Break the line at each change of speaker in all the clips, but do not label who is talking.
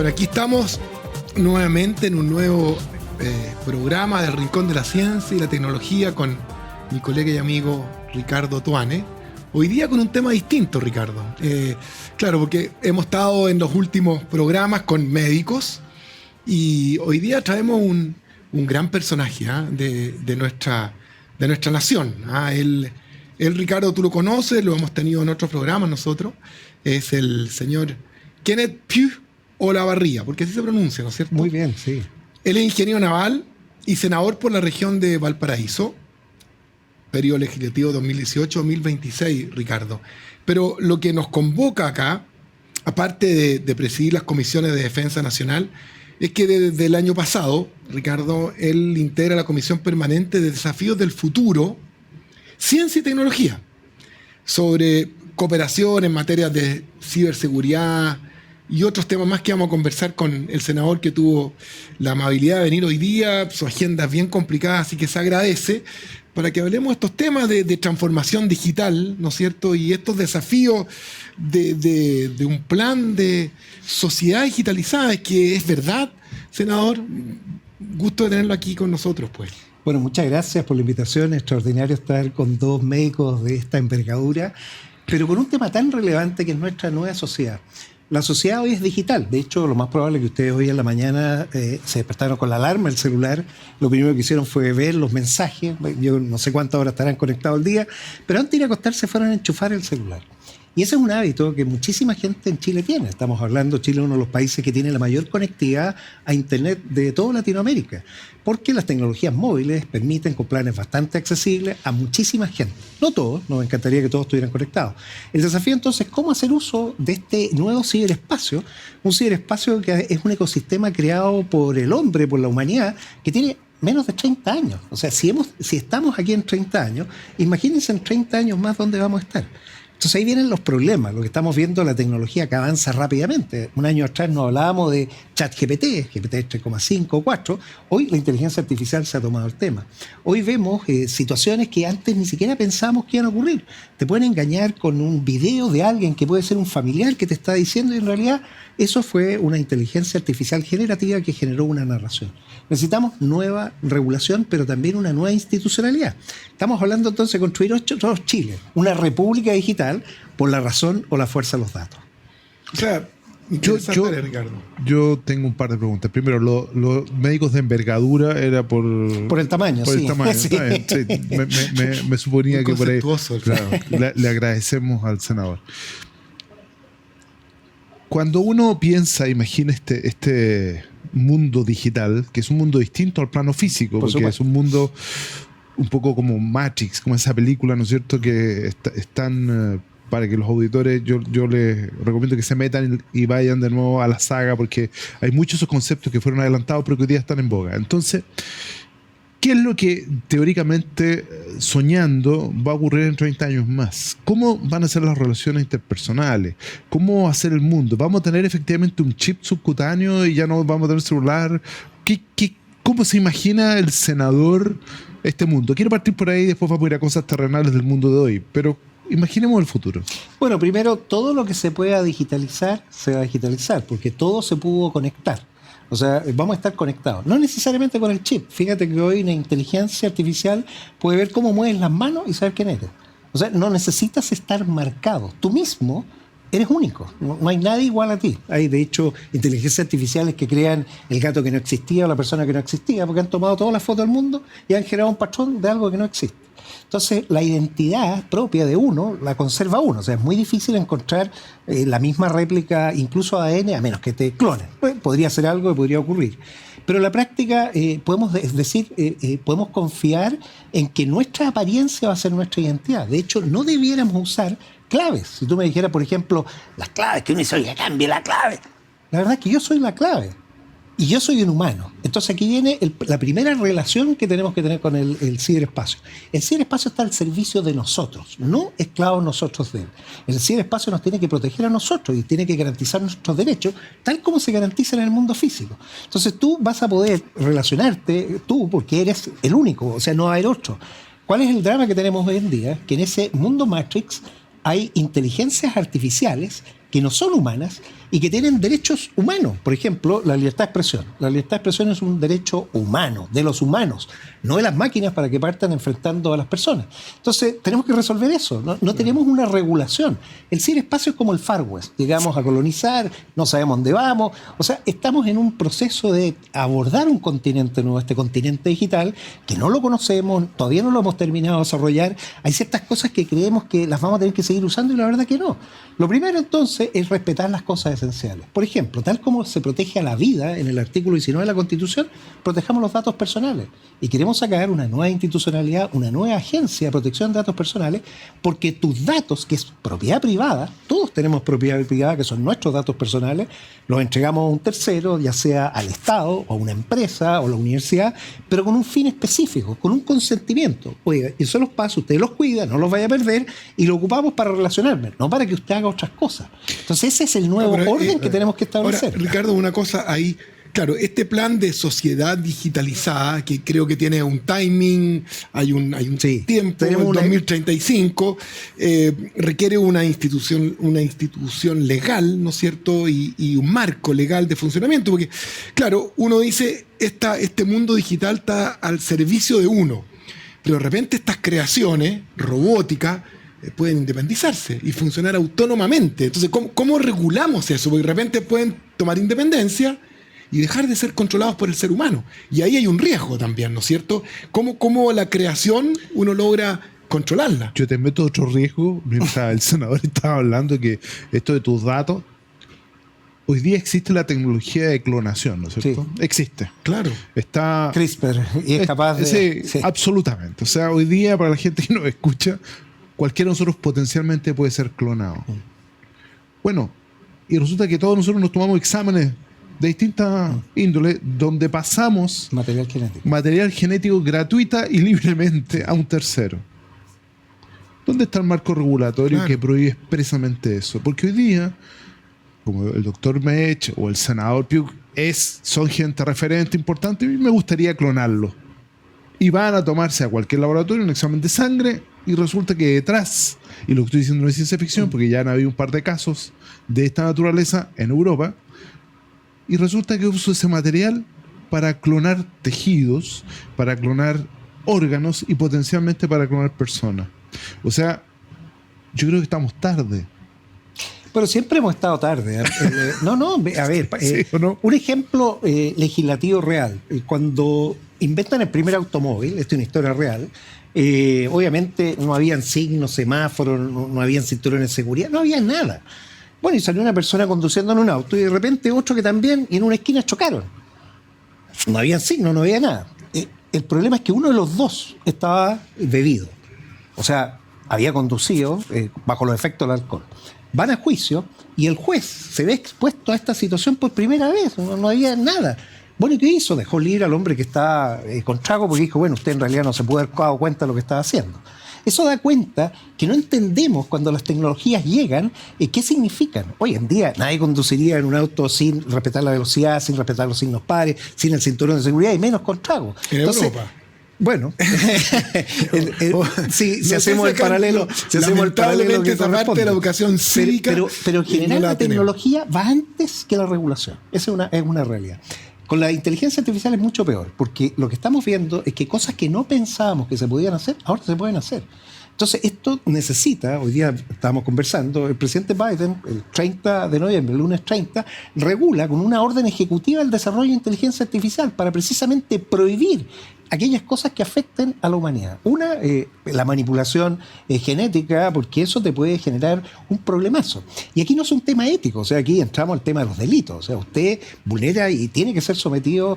Bueno, aquí estamos nuevamente en un nuevo programa del Rincón de la Ciencia y la Tecnología con mi colega y amigo Ricardo Tuane. Hoy día con un tema distinto, Ricardo. Claro, porque hemos estado en los últimos programas con médicos y hoy día traemos un gran personaje de nuestra nación. Él, Ricardo, tú lo conoces, lo hemos tenido en otros programas nosotros. Es el señor Kenneth Pugh Olavarría, porque así se pronuncia, ¿no es cierto?
Muy bien, sí.
Él es ingeniero naval y senador por la región de Valparaíso, periodo legislativo 2018-2026, Ricardo. Pero lo que nos convoca acá, aparte de presidir las comisiones de defensa nacional, es que desde el año pasado, Ricardo, él integra la Comisión Permanente de Desafíos del Futuro, Ciencia y Tecnología, sobre cooperación en materia de ciberseguridad y otros temas más que vamos a conversar con el senador, que tuvo la amabilidad de venir hoy día. Su agenda es bien complicada, así que se agradece, para que hablemos de estos temas de transformación digital, ¿no es cierto? Y estos desafíos de un plan de sociedad digitalizada. Es que es verdad, senador. Gusto de tenerlo aquí con nosotros, pues.
Bueno, muchas gracias por la invitación. Extraordinario estar con dos médicos de esta envergadura, pero con un tema tan relevante que es nuestra nueva sociedad. La sociedad hoy es digital. De hecho, lo más probable es que ustedes hoy en la mañana se despertaron con la alarma del celular. Lo primero que hicieron fue ver los mensajes. Yo no sé cuántas horas estarán conectados al día, pero antes de ir a acostarse fueron a enchufar el celular. Y ese es un hábito que muchísima gente en Chile tiene. Estamos hablando, Chile es uno de los países que tiene la mayor conectividad a Internet de toda Latinoamérica, porque las tecnologías móviles permiten, con planes bastante accesibles, a muchísima gente. No todos, nos encantaría que todos estuvieran conectados. El desafío entonces es cómo hacer uso de este nuevo ciberespacio, un ciberespacio que es un ecosistema creado por el hombre, por la humanidad, que tiene menos de 30 años. O sea, si estamos aquí en 30 años, imagínense en 30 años más dónde vamos a estar. Entonces ahí vienen los problemas, lo que estamos viendo, la tecnología que avanza rápidamente. Un año atrás nos hablábamos de ChatGPT, GPT 3,5 o 4. Hoy la inteligencia artificial se ha tomado el tema. Hoy vemos situaciones que antes ni siquiera pensábamos que iban a ocurrir. Te pueden engañar con un video de alguien que puede ser un familiar que te está diciendo, y en realidad eso fue una inteligencia artificial generativa que generó una narración. Necesitamos nueva regulación, pero también una nueva institucionalidad. Estamos hablando entonces de construir otro Chile, una república digital, por la razón o la fuerza de los datos.
O sea, Ricardo.
Yo tengo un par de preguntas. Primero, los médicos de envergadura era por
el tamaño,
por
sí.
el tamaño.
Sí.
Está bien, sí. Me suponía muy que por ahí. Claro, le agradecemos al senador. Cuando uno piensa, imagina este mundo digital, que es un mundo distinto al plano físico, porque es un mundo un poco como Matrix, como esa película, ¿no es cierto?, que están... para que los auditores, yo les recomiendo que se metan y vayan de nuevo a la saga, porque hay muchos esos conceptos que fueron adelantados pero que hoy día están en boga. Entonces, ¿qué es lo que teóricamente, soñando, va a ocurrir en 30 años más? ¿Cómo van a ser las relaciones interpersonales? ¿Cómo va a ser el mundo? ¿Vamos a tener efectivamente un chip subcutáneo y ya no vamos a tener celular? ¿Cómo se imagina el senador este mundo? Quiero partir por ahí y después vamos a ir a cosas terrenales del mundo de hoy, pero imaginemos el futuro.
Bueno, primero, todo lo que se pueda digitalizar, se va a digitalizar, porque todo se pudo conectar. O sea, vamos a estar conectados. No necesariamente con el chip. Fíjate que hoy una inteligencia artificial puede ver cómo mueves las manos y saber quién eres. O sea, no necesitas estar marcado. Tú mismo eres único. No hay nadie igual a ti. Hay, de hecho, inteligencias artificiales que crean el gato que no existía o la persona que no existía, porque han tomado todas las fotos del mundo y han generado un patrón de algo que no existe. Entonces, la identidad propia de uno la conserva uno. O sea, es muy difícil encontrar la misma réplica, incluso ADN, a menos que te clonen. Podría ser algo que podría ocurrir. Pero en la práctica podemos confiar en que nuestra apariencia va a ser nuestra identidad. De hecho, no debiéramos usar claves. Si tú me dijeras, por ejemplo, las claves que uno dice, oye, cambie la clave. La verdad es que yo soy la clave. Y yo soy un humano. Entonces aquí viene la primera relación que tenemos que tener con el ciberespacio. El ciberespacio está al servicio de nosotros, no esclavos nosotros de él. El ciberespacio nos tiene que proteger a nosotros y tiene que garantizar nuestros derechos, tal como se garantizan en el mundo físico. Entonces tú vas a poder relacionarte, tú, porque eres el único, o sea, no va a haber otro. ¿Cuál es el drama que tenemos hoy en día? Que en ese mundo Matrix hay inteligencias artificiales que no son humanas y que tienen derechos humanos. Por ejemplo, la libertad de expresión. La libertad de expresión es un derecho humano, de los humanos, no de las máquinas para que partan enfrentando a las personas. Entonces, tenemos que resolver eso. No tenemos una regulación. El ciberespacio es como el Far West. Llegamos a colonizar, no sabemos dónde vamos. O sea, estamos en un proceso de abordar un continente nuevo, este continente digital, que no lo conocemos, todavía no lo hemos terminado de desarrollar. Hay ciertas cosas que creemos que las vamos a tener que seguir usando y la verdad que no. Lo primero entonces es respetar las cosas esenciales. Por ejemplo, tal como se protege a la vida en el artículo 19 de la Constitución, protejamos los datos personales. Y queremos sacar una nueva institucionalidad, una nueva agencia de protección de datos personales, porque tus datos, que es propiedad privada, todos tenemos propiedad privada, que son nuestros datos personales, los entregamos a un tercero, ya sea al Estado, o a una empresa, o a la universidad, pero con un fin específico, con un consentimiento. Oiga, eso los pasa, usted los cuida, no los vaya a perder, y lo ocupamos para relacionarme, no para que usted haga otras cosas. Entonces ese es el nuevo orden que tenemos que establecer.
Ahora, Ricardo, una cosa ahí. Claro, este plan de sociedad digitalizada, que creo que tiene un timing, hay un tiempo, el 2035, requiere una institución legal, ¿no es cierto? Y un marco legal de funcionamiento, porque, claro, uno dice, este mundo digital está al servicio de uno, pero de repente estas creaciones robóticas pueden independizarse y funcionar autónomamente. Entonces, ¿cómo regulamos eso? Porque de repente pueden tomar independencia y dejar de ser controlados por el ser humano. Y ahí hay un riesgo también, ¿no es cierto? ¿Cómo la creación uno logra controlarla?
Yo te meto otro riesgo, mientras el senador estaba hablando que esto de tus datos, hoy día existe la tecnología de clonación, ¿no es cierto? Sí. Existe.
Claro.
Está
CRISPR y es capaz de...
Sí, absolutamente. O sea, hoy día, para la gente que nos escucha, cualquiera de nosotros potencialmente puede ser clonado. Bueno, y resulta que todos nosotros nos tomamos exámenes de distintas índoles donde pasamos material genético gratuita y libremente a un tercero. ¿Dónde está el marco regulatorio que prohíbe expresamente eso? Porque hoy día, como el doctor Mech o el senador Piuk son gente referente importante, y me gustaría clonarlo. Y van a tomarse a cualquier laboratorio un examen de sangre y resulta que detrás, y lo que estoy diciendo no es ciencia ficción porque ya han habido un par de casos de esta naturaleza en Europa, y resulta que uso ese material para clonar tejidos, para clonar órganos y potencialmente para clonar personas. O sea, yo creo que estamos tarde.
Pero siempre hemos estado tarde. A ver, ¿sí o no? Un ejemplo legislativo real. Cuando inventan el primer automóvil, esto es una historia real, obviamente no habían signos, semáforos, no habían cinturones de seguridad, no había nada. Bueno, y salió una persona conduciendo en un auto y de repente otro que también, y en una esquina chocaron. No había signos, no había nada. El problema es que uno de los dos estaba bebido. O sea, había conducido bajo los efectos del alcohol. Van a juicio y el juez se ve expuesto a esta situación por primera vez. No había nada. Bueno, ¿y qué hizo? Dejó libre al hombre que está con trago porque dijo, bueno, usted en realidad no se pudo haber dado cuenta de lo que estaba haciendo. Eso da cuenta que no entendemos cuando las tecnologías llegan qué significan. Hoy en día nadie conduciría en un auto sin respetar la velocidad, sin respetar los signos pares, sin el cinturón de seguridad y menos con trago.
En Europa.
Bueno, si hacemos el paralelo,
lamentablemente esa parte de la educación cívica,
pero en general la tecnología va antes que la regulación. Esa es una realidad. Con la inteligencia artificial es mucho peor, porque lo que estamos viendo es que cosas que no pensábamos que se podían hacer, ahora se pueden hacer. Entonces, esto necesita, hoy día estábamos conversando, el presidente Biden, el 30 de noviembre, el lunes 30, regula con una orden ejecutiva el desarrollo de inteligencia artificial para precisamente prohibir aquellas cosas que afecten a la humanidad. Una, la manipulación genética, porque eso te puede generar un problemazo. Y aquí no es un tema ético, o sea, aquí entramos al tema de los delitos. O sea, usted vulnera y tiene que ser sometido,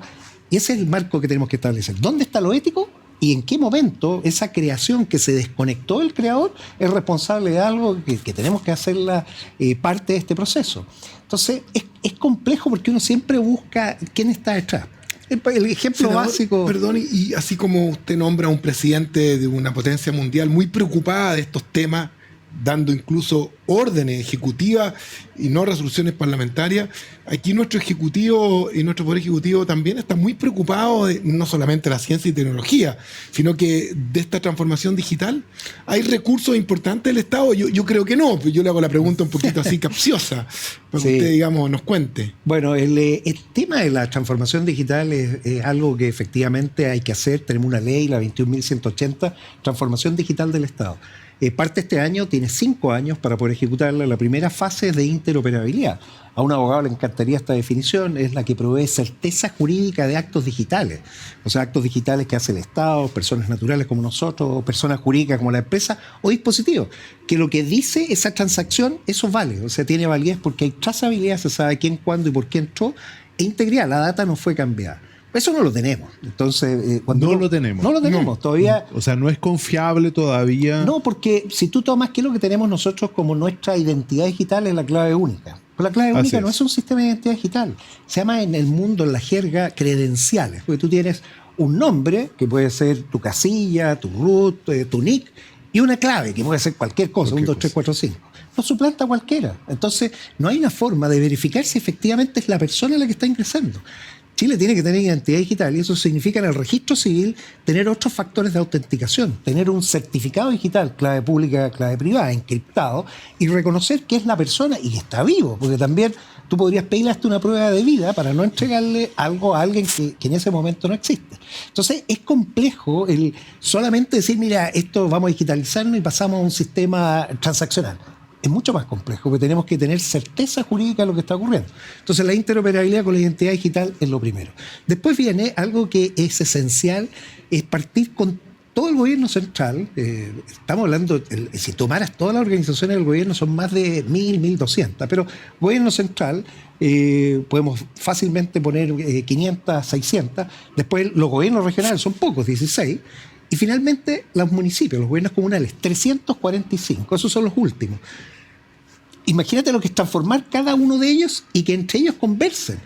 y ese es el marco que tenemos que establecer. ¿Dónde está lo ético? ¿Y en qué momento esa creación que se desconectó del creador es responsable de algo que tenemos que hacerla parte de este proceso? Entonces, es complejo porque uno siempre busca quién está detrás. El ejemplo básico...
Perdón, y así como usted nombra a un presidente de una potencia mundial muy preocupada de estos temas dando incluso órdenes ejecutivas y no resoluciones parlamentarias. Aquí nuestro ejecutivo y nuestro poder ejecutivo también está muy preocupado de no solamente la ciencia y tecnología, sino que de esta transformación digital. ¿Hay recursos importantes del Estado? Yo creo que no, yo le hago la pregunta un poquito así capciosa, para que usted, digamos, nos cuente.
Bueno, el tema de la transformación digital es algo que efectivamente hay que hacer. Tenemos una ley, la 21.180, transformación digital del Estado. Parte este año, tiene 5 años para poder ejecutarla. La primera fase es de interoperabilidad. A un abogado le encantaría esta definición, es la que provee certeza jurídica de actos digitales. O sea, actos digitales que hace el Estado, personas naturales como nosotros, personas jurídicas como la empresa o dispositivos. Que lo que dice esa transacción, eso vale. O sea, tiene validez porque hay trazabilidad, se sabe quién, cuándo y por qué entró, e integridad, la data no fue cambiada. Eso no lo tenemos. Entonces,
no lo tenemos
todavía.
O sea, no es confiable todavía.
No, porque si tú tomas, ¿qué es lo que tenemos nosotros como nuestra identidad digital? Es la clave única. Pero la clave única no es un sistema de identidad digital. Se llama en el mundo, en la jerga, credenciales. Porque tú tienes un nombre, que puede ser tu casilla, tu root, tu nick, y una clave, que puede ser cualquier cosa, 1, 2, 3, 4, 5. No suplanta cualquiera. Entonces, no hay una forma de verificar si efectivamente es la persona la que está ingresando. Chile tiene que tener identidad digital y eso significa en el registro civil tener otros factores de autenticación, tener un certificado digital, clave pública, clave privada, encriptado, y reconocer que es la persona y que está vivo, porque también tú podrías pedirle hasta una prueba de vida para no entregarle algo a alguien que en ese momento no existe. Entonces es complejo el solamente decir, mira, esto vamos a digitalizarlo y pasamos a un sistema transaccional. Es mucho más complejo, porque tenemos que tener certeza jurídica de lo que está ocurriendo. Entonces, la interoperabilidad con la identidad digital es lo primero. Después viene algo que es esencial, es partir con todo el gobierno central. Estamos hablando, si tomaras todas las organizaciones del gobierno, son más de 1.200, pero gobierno central, podemos fácilmente poner 500, 600. Después, los gobiernos regionales son pocos, 16. Y finalmente, los municipios, los gobiernos comunales, 345. Esos son los últimos. Imagínate lo que es transformar cada uno de ellos y que entre ellos conversen.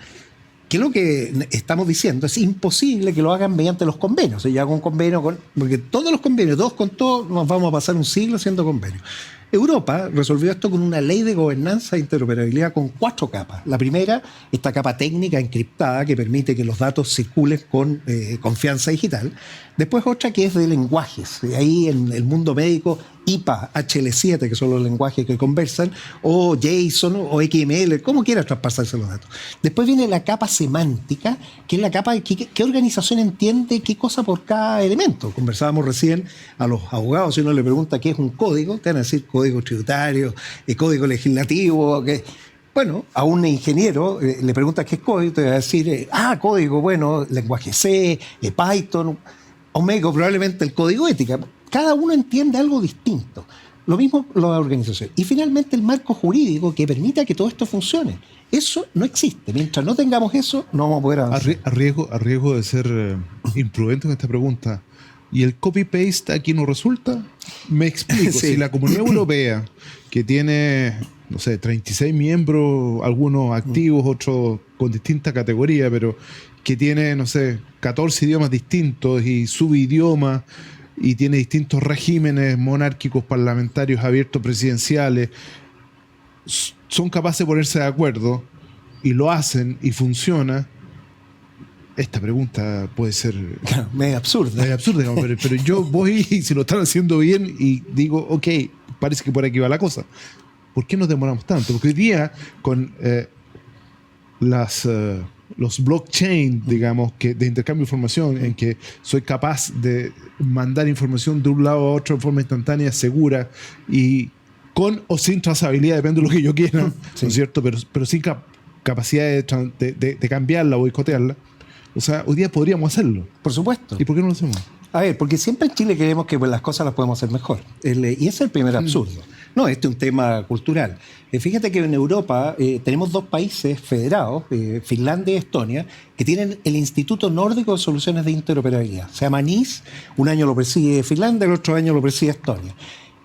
¿Qué es lo que estamos diciendo? Es imposible que lo hagan mediante los convenios. Yo hago un convenio porque todos los convenios, todos con todos, nos vamos a pasar un siglo haciendo convenios. Europa resolvió esto con una ley de gobernanza e interoperabilidad con 4 capas. La primera, esta capa técnica encriptada que permite que los datos circulen con confianza digital. Después otra que es de lenguajes. Ahí en el mundo médico, IPA, HL7, que son los lenguajes que conversan, o JSON o XML, como quieras traspasarse los datos. Después viene la capa semántica, que es la capa de qué organización entiende qué cosa por cada elemento. Conversábamos recién a los abogados, si uno le pregunta qué es un código, te van a decir código tributario, código legislativo, bueno, a un ingeniero le preguntas qué es código, te va a decir, código, bueno, lenguaje C, Python. A un médico probablemente el código ética. Cada uno entiende algo distinto. Lo mismo las organizaciones. Y finalmente el marco jurídico que permita que todo esto funcione. Eso no existe. Mientras no tengamos eso, no vamos a poder avanzar.
A riesgo de ser imprudente en esta pregunta, ¿y el copy-paste aquí no resulta? Me explico.
Sí.
Si la Comunidad Europea, que tiene, no sé, 36 miembros, algunos activos, otros con distinta categoría, pero que tiene, no sé, 14 idiomas distintos y subidiomas, y tiene distintos regímenes monárquicos, parlamentarios, abiertos, presidenciales, son capaces de ponerse de acuerdo y lo hacen y funciona. Esta pregunta puede ser
medio absurda.
Pero yo voy y si lo están haciendo bien y digo, ok, parece que por aquí va la cosa. ¿Por qué nos demoramos tanto? Porque hoy día con los blockchain, digamos, que de intercambio de información, en que soy capaz de mandar información de un lado a otro de forma instantánea, segura y con o sin trazabilidad, depende de lo que yo quiera,
sí.
¿No es cierto? Pero sin capacidad de cambiarla o boicotearla. O sea, hoy día podríamos hacerlo.
Por supuesto.
¿Y por qué no lo hacemos?
A ver, porque siempre en Chile creemos que las cosas las podemos hacer mejor. Y ese es el primer absurdo. No, este es un tema cultural. Fíjate que en Europa tenemos 2 países federados, Finlandia y Estonia, que tienen el Instituto Nórdico de Soluciones de Interoperabilidad. Se llama NIS, un año lo preside Finlandia, el otro año lo preside Estonia.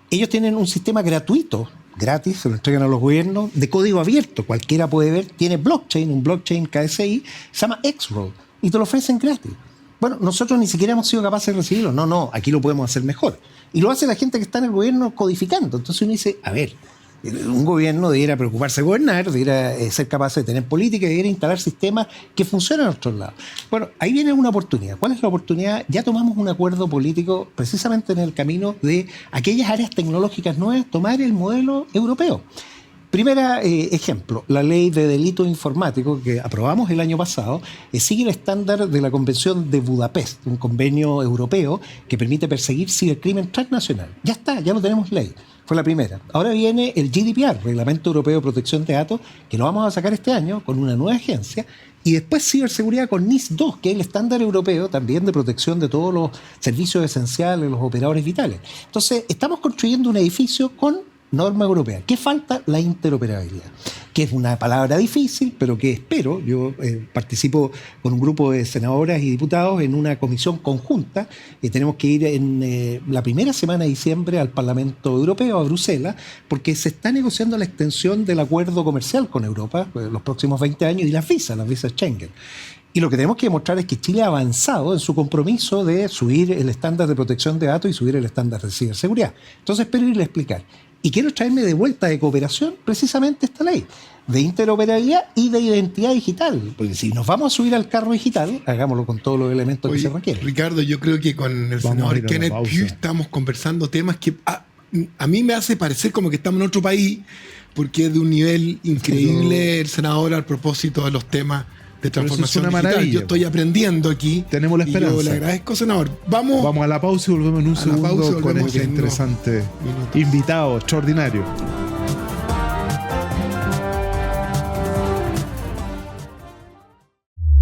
Ellos tienen un sistema gratuito, gratis, se lo entregan a los gobiernos, de código abierto, cualquiera puede ver, tiene blockchain, un blockchain KSI, se llama X-Road, y te lo ofrecen gratis. Bueno, nosotros ni siquiera hemos sido capaces de recibirlo. No, aquí lo podemos hacer mejor. Y lo hace la gente que está en el gobierno codificando. Entonces uno dice, a ver, un gobierno debiera preocuparse de gobernar, debiera ser capaz de tener política, debiera instalar sistemas que funcionen a nuestros lados. Bueno, ahí viene una oportunidad. ¿Cuál es la oportunidad? Ya tomamos un acuerdo político precisamente en el camino de aquellas áreas tecnológicas nuevas, tomar el modelo europeo. Primera ejemplo, la ley de delitos informáticos que aprobamos el año pasado sigue el estándar de la Convención de Budapest, un convenio europeo que permite perseguir cibercrimen transnacional. Ya está, ya lo tenemos ley. Fue la primera. Ahora viene el GDPR, Reglamento Europeo de Protección de Datos, que lo vamos a sacar este año con una nueva agencia. Y después ciberseguridad con NIS2, que es el estándar europeo también de protección de todos los servicios esenciales, los operadores vitales. Entonces, estamos construyendo un edificio con norma europea. ¿Qué falta? La interoperabilidad, que es una palabra difícil, pero que espero, yo participo con un grupo de senadoras y diputados en una comisión conjunta, y tenemos que ir en la primera semana de diciembre al Parlamento Europeo, a Bruselas, porque se está negociando la extensión del acuerdo comercial con Europa los próximos 20 años y las visas Schengen. Y lo que tenemos que demostrar es que Chile ha avanzado en su compromiso de subir el estándar de protección de datos y subir el estándar de ciberseguridad. Entonces espero irle a explicar. Y quiero traerme de vuelta de cooperación precisamente esta ley de interoperabilidad y de identidad digital. Porque si nos vamos a subir al carro digital, hagámoslo con todos los elementos que se requieren.
Ricardo, yo creo que con el senador Kenneth Pugh estamos conversando temas que a mí me hace parecer como que estamos en otro país, porque es de un nivel increíble el senador al propósito de los temas de transformación digital. Maravilla. Yo estoy aprendiendo aquí.
Tenemos la esperanza.
Y yo le agradezco, senador. Vamos
a la pausa y volvemos en un segundo con este interesante invitado extraordinario.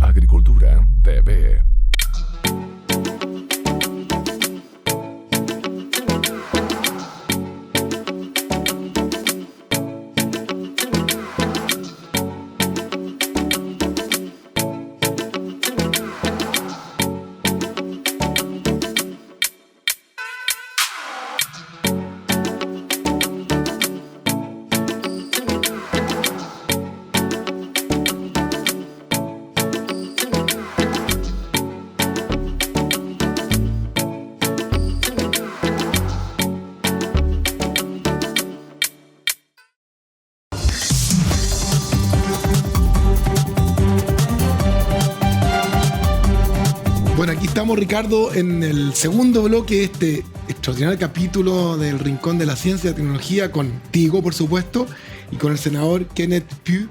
Agricultura TV.
Aquí estamos, Ricardo, en el segundo bloque de este extraordinario capítulo del Rincón de la Ciencia y la Tecnología, contigo, por supuesto, y con el senador Kenneth Pugh,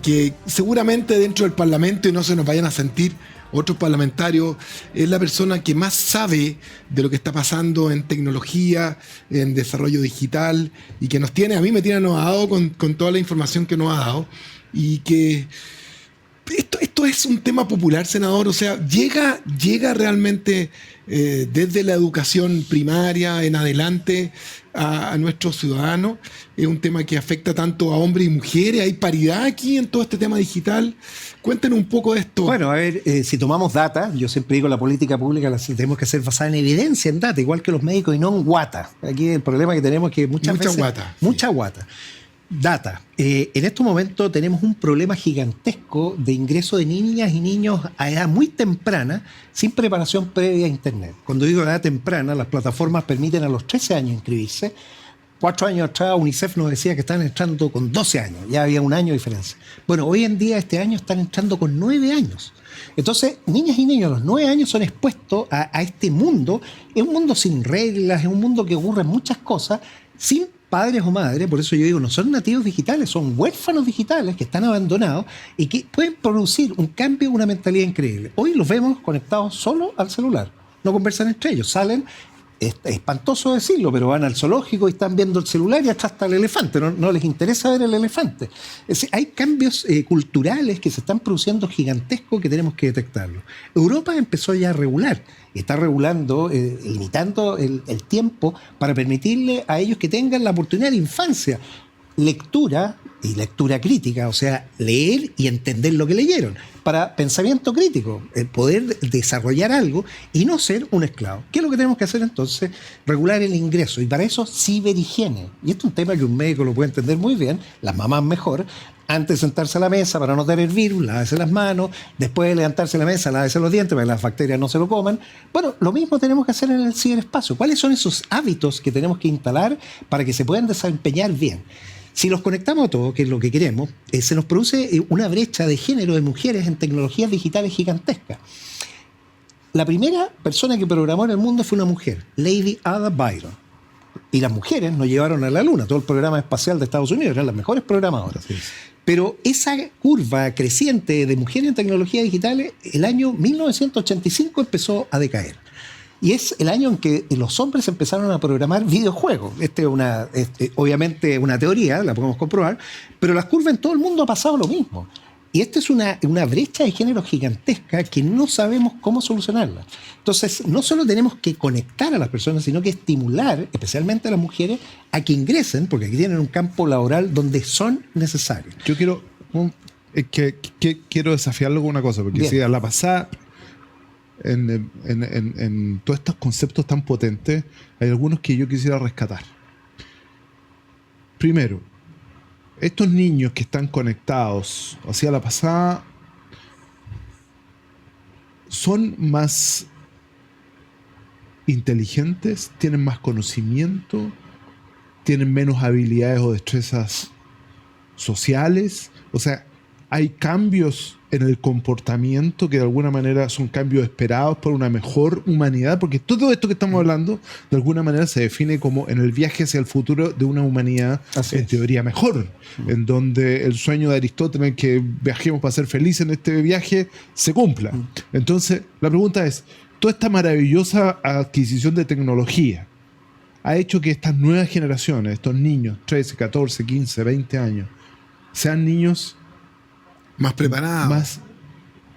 que seguramente dentro del Parlamento, y no se nos vayan a sentir otros parlamentarios, es la persona que más sabe de lo que está pasando en tecnología, en desarrollo digital, y que a mí me tiene anodado con toda la información que nos ha dado, y que esto es un tema popular, senador. O sea, llega realmente desde la educación primaria en adelante a nuestros ciudadanos. Es un tema que afecta tanto a hombres y mujeres. ¿Hay paridad aquí en todo este tema digital? Cuéntenos un poco de esto.
Bueno, a ver, si tomamos data, yo siempre digo la política pública la tenemos que hacer basada en evidencia, en data, igual que los médicos, y no en guata. Aquí el problema que tenemos es que mucha guata. Data. En estos momentos tenemos un problema gigantesco de ingreso de niñas y niños a edad muy temprana sin preparación previa a Internet. Cuando digo edad temprana, las plataformas permiten a los 13 años inscribirse. 4 años atrás UNICEF nos decía que están entrando con 12 años, ya había un año de diferencia. Bueno, hoy en día, este año, están entrando con 9 años. Entonces, niñas y niños a los 9 años son expuestos a este mundo. Es un mundo sin reglas, es un mundo que ocurren muchas cosas, sin padres o madres. Por eso yo digo, no son nativos digitales, son huérfanos digitales que están abandonados y que pueden producir un cambio, una mentalidad increíble. Hoy los vemos conectados solo al celular, no conversan entre ellos, salen, es espantoso decirlo, pero van al zoológico y están viendo el celular y atrás está el elefante, no les interesa ver el elefante. Es decir, hay cambios culturales que se están produciendo gigantescos que tenemos que detectarlos. Europa empezó ya a regular, y está regulando, limitando el tiempo para permitirle a ellos que tengan la oportunidad de infancia, lectura, y lectura crítica, o sea, leer y entender lo que leyeron, para pensamiento crítico, el poder desarrollar algo y no ser un esclavo. ¿Qué es lo que tenemos que hacer entonces? Regular el ingreso, y para eso ciberhigiene. Y esto es un tema que un médico lo puede entender muy bien, las mamás mejor. Antes de sentarse a la mesa para no tener virus, lávese las manos, después de levantarse a la mesa, lávese los dientes para que las bacterias no se lo coman. Bueno, lo mismo tenemos que hacer en el ciberespacio. ¿Cuáles son esos hábitos que tenemos que instalar para que se puedan desempeñar bien? Si los conectamos a todos, que es lo que queremos, se nos produce una brecha de género de mujeres en tecnologías digitales gigantesca. La primera persona que programó en el mundo fue una mujer, Lady Ada Byron. Y las mujeres nos llevaron a la Luna, todo el programa espacial de Estados Unidos, eran las mejores programadoras. Sí. Pero esa curva creciente de mujeres en tecnologías digitales, el año 1985 empezó a decaer. Y es el año en que los hombres empezaron a programar videojuegos. Obviamente una teoría, la podemos comprobar, pero las curvas en todo el mundo ha pasado lo mismo. Y esta es una brecha de género gigantesca que no sabemos cómo solucionarla. Entonces, no solo tenemos que conectar a las personas, sino que estimular, especialmente a las mujeres, a que ingresen, porque aquí tienen un campo laboral donde son necesarios.
Yo quiero desafiarlo con una cosa, porque
Bien.
si a la pasada, en todos estos conceptos tan potentes, hay algunos que yo quisiera rescatar. Primero, estos niños que están conectados hacia la pasada son más inteligentes, tienen más conocimiento, tienen menos habilidades o destrezas sociales. O sea, hay cambios en el comportamiento que de alguna manera son cambios esperados por una mejor humanidad, porque todo esto que estamos hablando de alguna manera se define como en el viaje hacia el futuro de una humanidad en teoría mejor, en donde el sueño de Aristóteles que viajemos para ser felices en este viaje se cumpla. Entonces la pregunta es, toda esta maravillosa adquisición de tecnología ha hecho que estas nuevas generaciones, estos niños 13, 14, 15, 20 años, sean niños
más preparados.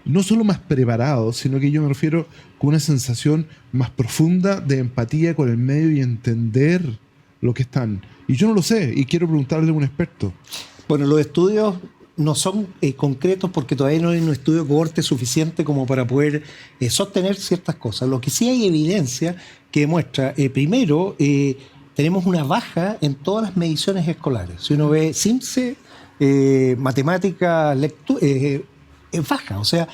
No solo más preparados, sino que yo me refiero con una sensación más profunda de empatía con el medio y entender lo que están. Y yo no lo sé, y quiero preguntarle a un experto.
Bueno, los estudios no son concretos porque todavía no hay un estudio cohorte suficiente como para poder sostener ciertas cosas. Lo que sí hay evidencia que demuestra, primero, tenemos una baja en todas las mediciones escolares. Si uno ve CIMSE, matemática, es baja, o sea,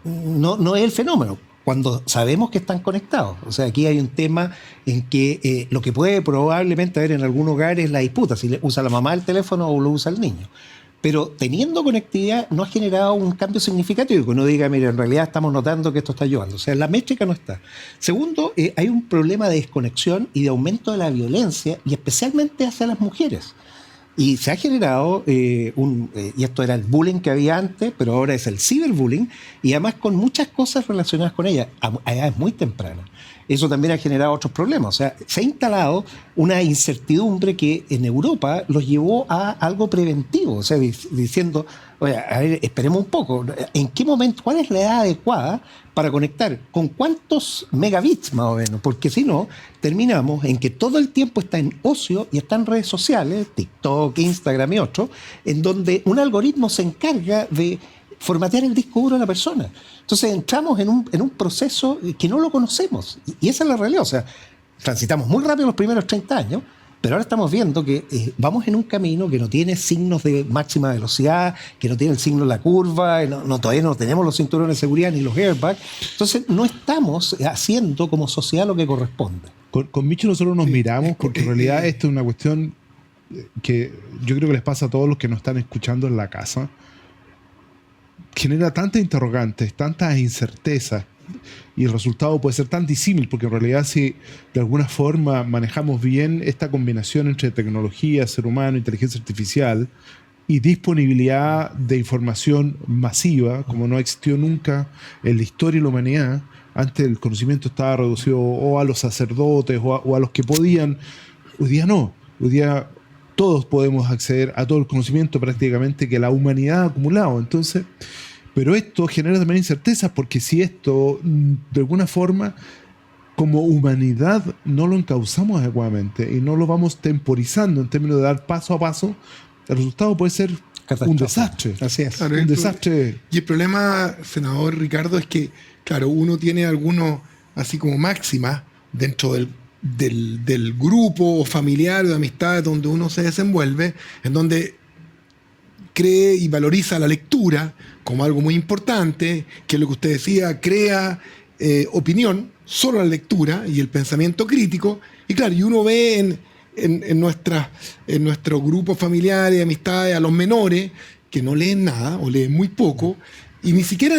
no es el fenómeno, cuando sabemos que están conectados. O sea, aquí hay un tema en que lo que puede probablemente haber en algún hogar es la disputa, si usa la mamá el teléfono o lo usa el niño. Pero teniendo conectividad no ha generado un cambio significativo, que uno diga, mira, en realidad estamos notando que esto está ayudando. O sea, la métrica no está. Segundo, hay un problema de desconexión y de aumento de la violencia, y especialmente hacia las mujeres. Y se ha generado, y esto era el bullying que había antes, pero ahora es el ciberbullying, y además con muchas cosas relacionadas con ella, a edades muy tempranas. Eso también ha generado otros problemas. O sea, se ha instalado una incertidumbre que en Europa los llevó a algo preventivo. O sea, diciendo, oye, a ver, esperemos un poco. ¿En qué momento, cuál es la edad adecuada para conectar? ¿Con cuántos megabits más o menos? Porque si no, terminamos en que todo el tiempo está en ocio y está en redes sociales, TikTok, Instagram y otros, en donde un algoritmo se encarga de formatear el disco duro de la persona. Entonces entramos en un proceso que no lo conocemos. Y esa es la realidad. O sea, transitamos muy rápido los primeros 30 años, pero ahora estamos viendo que vamos en un camino que no tiene signos de máxima velocidad, que no tiene el signo de la curva, todavía no tenemos los cinturones de seguridad ni los airbags. Entonces no estamos haciendo como sociedad lo que corresponde.
Con Micho nosotros nos miramos porque en realidad esto es una cuestión que yo creo que les pasa a todos los que nos están escuchando en la casa. Genera tantas interrogantes, tantas incertezas, y el resultado puede ser tan disímil, porque en realidad si de alguna forma manejamos bien esta combinación entre tecnología, ser humano, inteligencia artificial y disponibilidad de información masiva, como no existió nunca en la historia de la humanidad. Antes el conocimiento estaba reducido o a los sacerdotes o a los que podían. Hoy día no. Hoy día todos podemos acceder a todo el conocimiento prácticamente que la humanidad ha acumulado. Entonces, pero esto genera también incertezas, porque si esto de alguna forma como humanidad no lo encauzamos adecuadamente y no lo vamos temporizando en términos de dar paso a paso, el resultado puede ser un desastre.
Así es.
Claro,
Un desastre.
Y el problema, senador Ricardo, es que, claro, uno tiene algunos, así como máximas, dentro del grupo familiar o de amistades donde uno se desenvuelve, en donde cree y valoriza la lectura como algo muy importante, que es lo que usted decía, crea opinión, solo la lectura y el pensamiento crítico. Y claro, y uno ve en nuestros grupos familiares y amistades a los menores que no leen nada o leen muy poco, y ni siquiera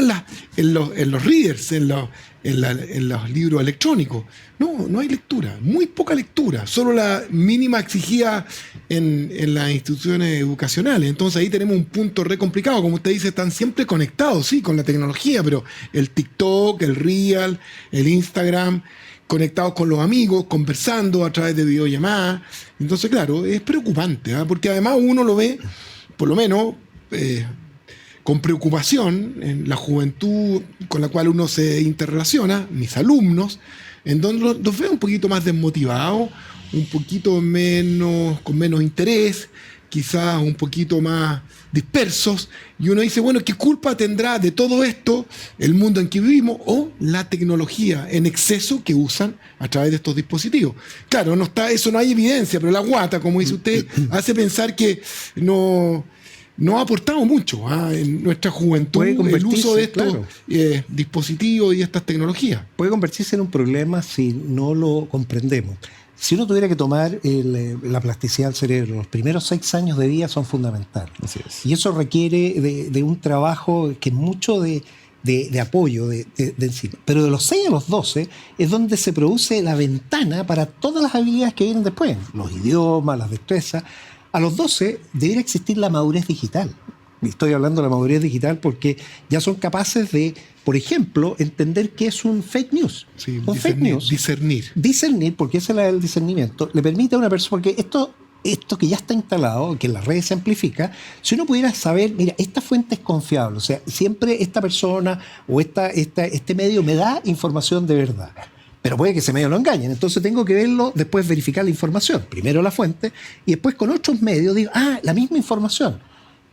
en los readers, en los libros electrónicos. No hay lectura, muy poca lectura, solo la mínima exigida en las instituciones educacionales. Entonces ahí tenemos un punto re complicado. Como usted dice, están siempre conectados, sí, con la tecnología, pero el TikTok, el Reel, el Instagram, conectados con los amigos, conversando a través de videollamadas. Entonces, claro, es preocupante, ¿eh? Porque además uno lo ve, por lo menos, con preocupación en la juventud con la cual uno se interrelaciona, mis alumnos, en donde los veo un poquito más desmotivados, un poquito menos, con menos interés, quizás un poquito más dispersos, y uno dice, bueno, ¿qué culpa tendrá de todo esto el mundo en que vivimos o la tecnología en exceso que usan a través de estos dispositivos? Claro, eso no hay evidencia, pero la guata, como dice usted, hace pensar que no ha aportado mucho en nuestra juventud el uso de estos dispositivos y estas tecnologías.
Puede convertirse en un problema si no lo comprendemos. Si uno tuviera que tomar la plasticidad del cerebro, los primeros 6 años de vida son fundamentales.
Así es.
Y eso requiere de un trabajo que es mucho de apoyo de encima. Pero de los 6 a los 12 es donde se produce la ventana para todas las habilidades que vienen después. Los idiomas, las destrezas. A los 12 debería existir la madurez digital. Estoy hablando de la madurez digital porque ya son capaces de, por ejemplo, entender qué es un fake news.
Sí,
un fake news. Discernir, porque ese es el discernimiento. Le permite a una persona, porque esto que ya está instalado, que en las redes se amplifica, si uno pudiera saber, mira, esta fuente es confiable, o sea, siempre esta persona o este medio me da información de verdad. Pero puede que ese medio lo engañen, entonces tengo que verlo, después verificar la información. Primero la fuente, y después con otros medios digo, la misma información.